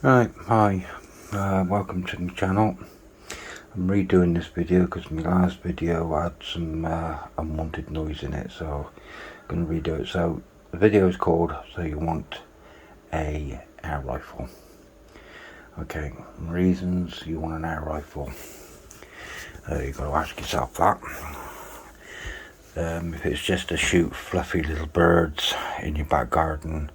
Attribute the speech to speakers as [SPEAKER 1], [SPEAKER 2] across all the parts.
[SPEAKER 1] Right, hi, welcome to the channel. I'm redoing this video because my last video had some unwanted noise in it, so I'm going to redo it. So the video is called So You Want a Air Rifle. Okay, reasons you want an air rifle. You've got to ask yourself that. If it's just to shoot fluffy little birds in your back garden,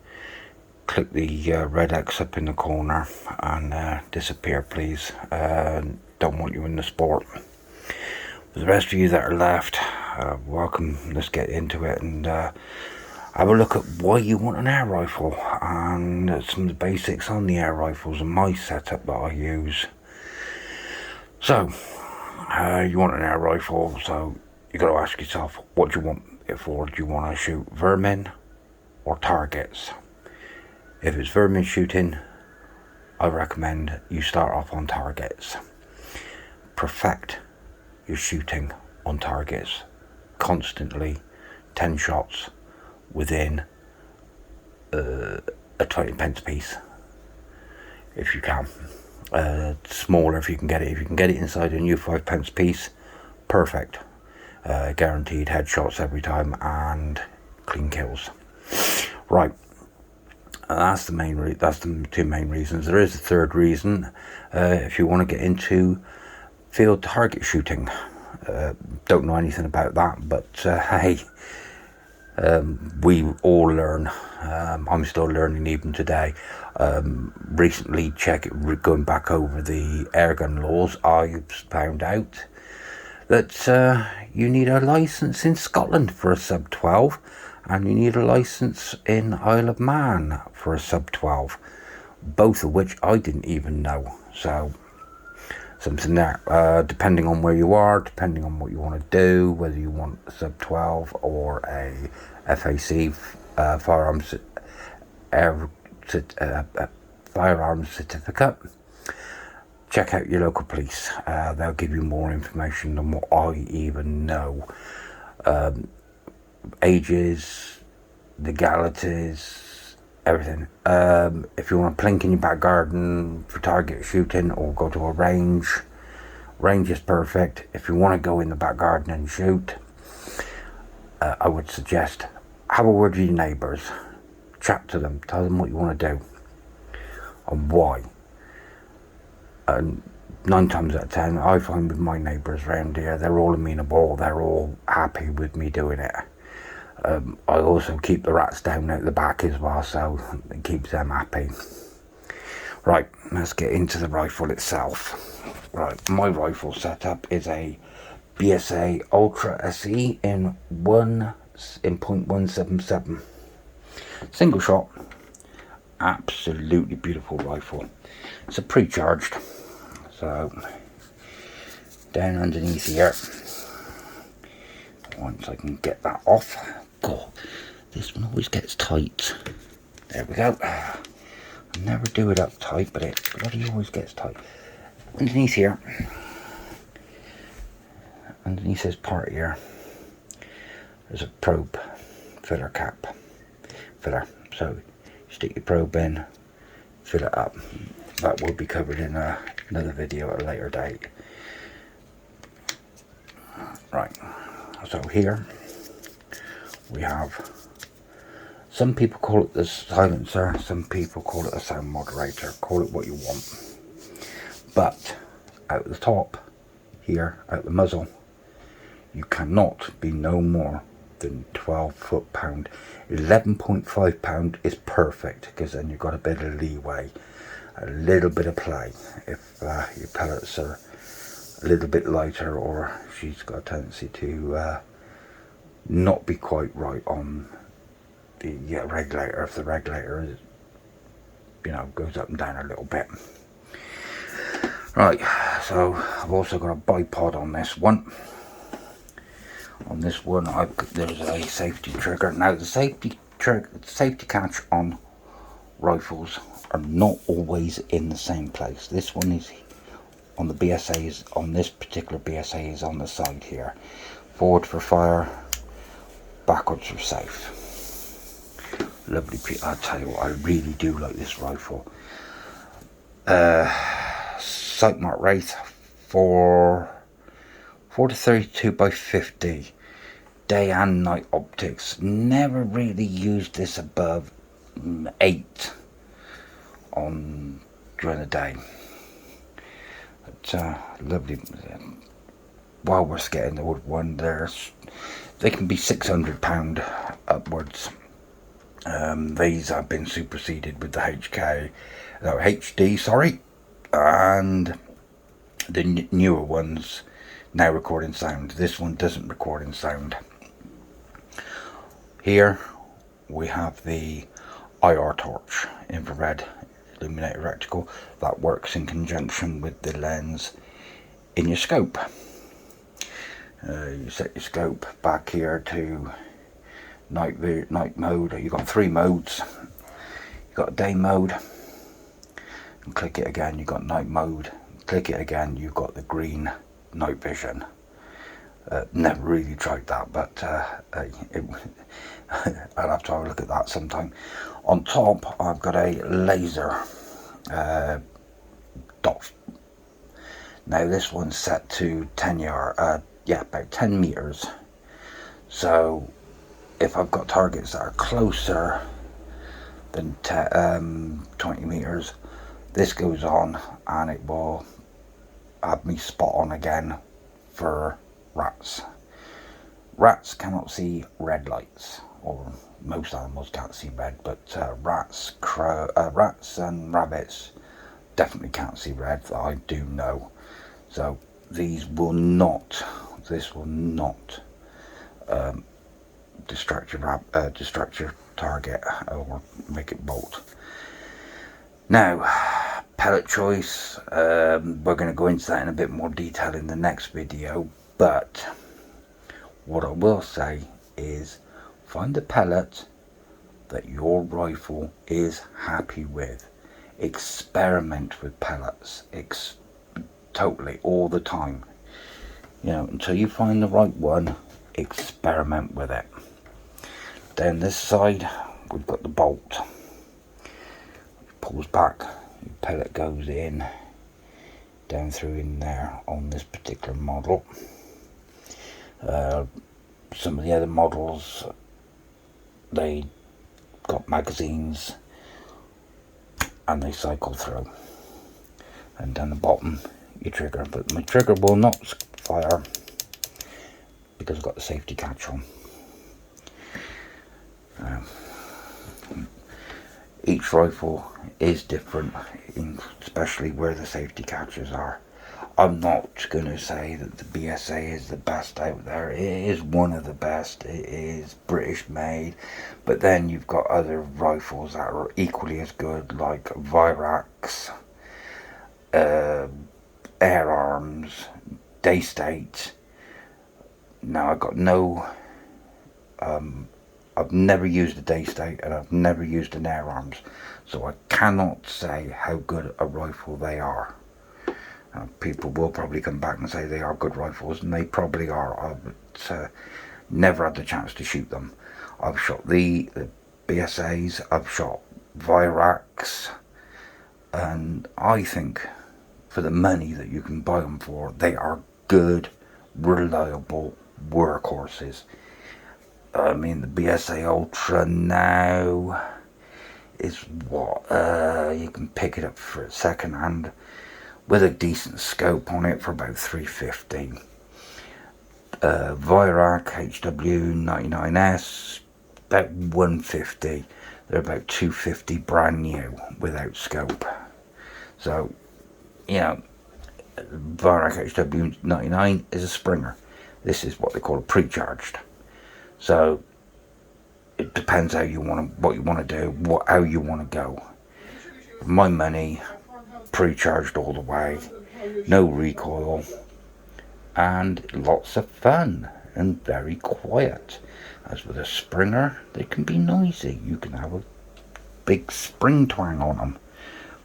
[SPEAKER 1] click the red X up in the corner and disappear, please. Don't want you in the sport. For the rest of you that are left, welcome. Let's get into it and have a look at why you want an air rifle and some of the basics on the air rifles and my setup that I use. So you want an air rifle, so you got to ask yourself, what do you want it for? Do you want to shoot vermin or targets? If it's vermin shooting, I recommend you start off on targets. Perfect your shooting on targets constantly, 10 shots within a 20 pence piece if you can. Smaller if you can get it. If you can get it inside a new 5 pence piece, perfect. Guaranteed headshots every time and clean kills. Right. That's the two main reasons. There is a third reason. If you want to get into field target shooting, don't know anything about that, but hey, we all learn. I'm still learning even today. Recently, going back over the airgun laws, I found out that you need a license in Scotland for a sub 12. And you need a license in Isle of Man for a sub 12, both of which I didn't even know. So something there, depending on where you are, depending on what you want to do, whether you want a sub 12 or a FAC, firearms certificate, check out your local police. They'll give you more information than what I even know. Ages, legalities, everything. If you want to plink in your back garden for target shooting or go to a range is perfect. If you want to go in the back garden and shoot, I would suggest have a word with your neighbours, chat to them, tell them what you want to do and why. And 9 times out of 10, I find with my neighbours around here, they're all amenable, they're all happy with me doing it. I also keep the rats down out the back as well, so it keeps them happy. Right, let's get into the rifle itself. Right, my rifle setup is a BSA Ultra SE in .177. Single shot, absolutely beautiful rifle. It's a pre-charged, so down underneath here. Once I can get that off. God, this one always gets tight. There we go. I never do it up tight, but it bloody always gets tight. Underneath here, underneath this part here, there's a probe filler cap. So you stick your probe in, fill it up. That will be covered in another video at a later date. Right. So here we have, some people call it the silencer, some people call it a sound moderator, call it what you want. But out the top here, out the muzzle, you cannot be no more than 12 foot-pound. 11.5 pound is perfect, because then you've got a bit of leeway, a little bit of play. If your pellets are a little bit lighter, or she's got a tendency to not be quite right on the regulator, if the regulator is, goes up and down a little bit. Right, so I've also got a bipod on this one. On this one, there's a safety trigger. Now the safety catch on rifles are not always in the same place. This one is on the BSA's, on this particular BSA is on the side here. Forward for fire, backwards for safe. Lovely. I'll tell you what, I really do like this rifle. Sightmark Wraith for 32 by 50. Day and night optics. Never really used this above 8 on during the day. But lovely. Well worth getting the wood one. They can be £600 upwards. These have been superseded with the HD, sorry, and the newer ones now record in sound. This one doesn't record in sound. Here we have the IR torch, infrared illuminated reticle, that works in conjunction with the lens in your scope. You set your scope back here to night mode. You've got 3 modes. You've got day mode, and click it again, you've got night mode. Click it again, you've got the green night vision. Never really tried that, but I'll have to have a look at that sometime. On top, I've got a laser dot. Now this one's set to 10 yard, about 10 meters. So if I've got targets that are closer than 20 meters, this goes on and it will have me spot on again for rats. Rats cannot see red lights, or most animals can't see red, but rats and rabbits definitely can't see red, that I do know. So this will not distract your target or make it bolt. Now, pellet choice, we're going to go into that in a bit more detail in the next video, but what I will say is find a pellet that your rifle is happy with. Experiment with pellets, totally, all the time. You know, until you find the right one, experiment with it. Then this side, we've got the bolt. Pulls back, your pellet goes in, down through in there on this particular model. Some of the other models, they got magazines and they cycle through. And down the bottom, your trigger. But my trigger will not fire because I've got the safety catch on. Each rifle is different, especially where the safety catches are. I'm not going to say that the BSA is the best out there. It is one of the best. It is British made. But then you've got other rifles that are equally as good, like Virax, Air Arms, Daystate. Now I've got no... I've never used a Daystate and I've never used an Air Arms. So I cannot say how good a rifle they are. People will probably come back and say they are good rifles, and they probably are. I've never had the chance to shoot them. I've shot the BSAs, I've shot Virax, and I think for the money that you can buy them for, they are good, reliable workhorses. I mean, the BSA Ultra now is what, you can pick it up for second hand with a decent scope on it for about $350. Virax HW99S, about $150. They're about $250 brand new without scope. So, you know, Virax HW99 is a Springer. This is what they call a pre-charged. So it depends how you want to, what you want to do, how you want to go. For my money, pre-charged all the way, no recoil, and lots of fun and very quiet. As with a Springer, they can be noisy. You can have a big spring twang on them,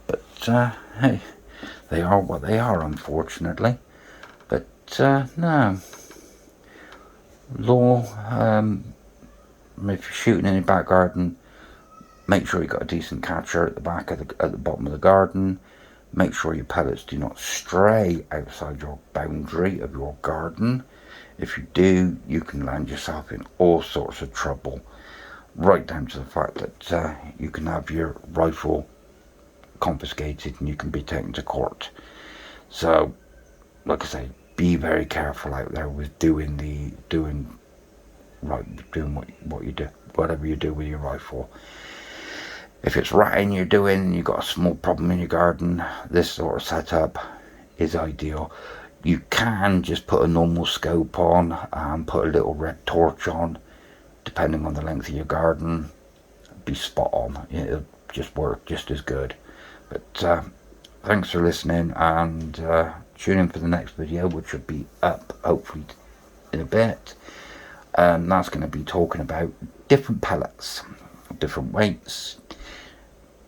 [SPEAKER 1] but hey, they are what they are, unfortunately. But no, law, if you're shooting in your back garden, make sure you've got a decent catcher at the back of at the bottom of the garden. Make sure your pellets do not stray outside your boundary of your garden. If you do, you can land yourself in all sorts of trouble, right down to the fact that you can have your rifle confiscated and you can be taken to court. So, like I say, be very careful out there with doing what you do, whatever you do with your rifle. If it's ratting you're doing, you've got a small problem in your garden, this sort of setup is ideal. You can just put a normal scope on and put a little red torch on, depending on the length of your garden. Be spot on. It'll just work just as good. But thanks for listening, and tune in for the next video, which will be up hopefully in a bit. And that's going to be talking about different pellets, different weights,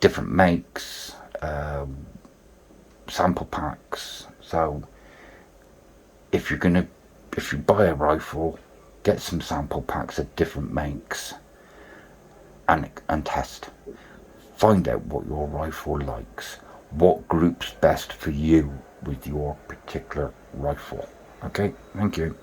[SPEAKER 1] different makes, sample packs. So if you buy a rifle, get some sample packs of different makes and test. Find out what your rifle likes, what group's best for you with your particular rifle. Okay, thank you.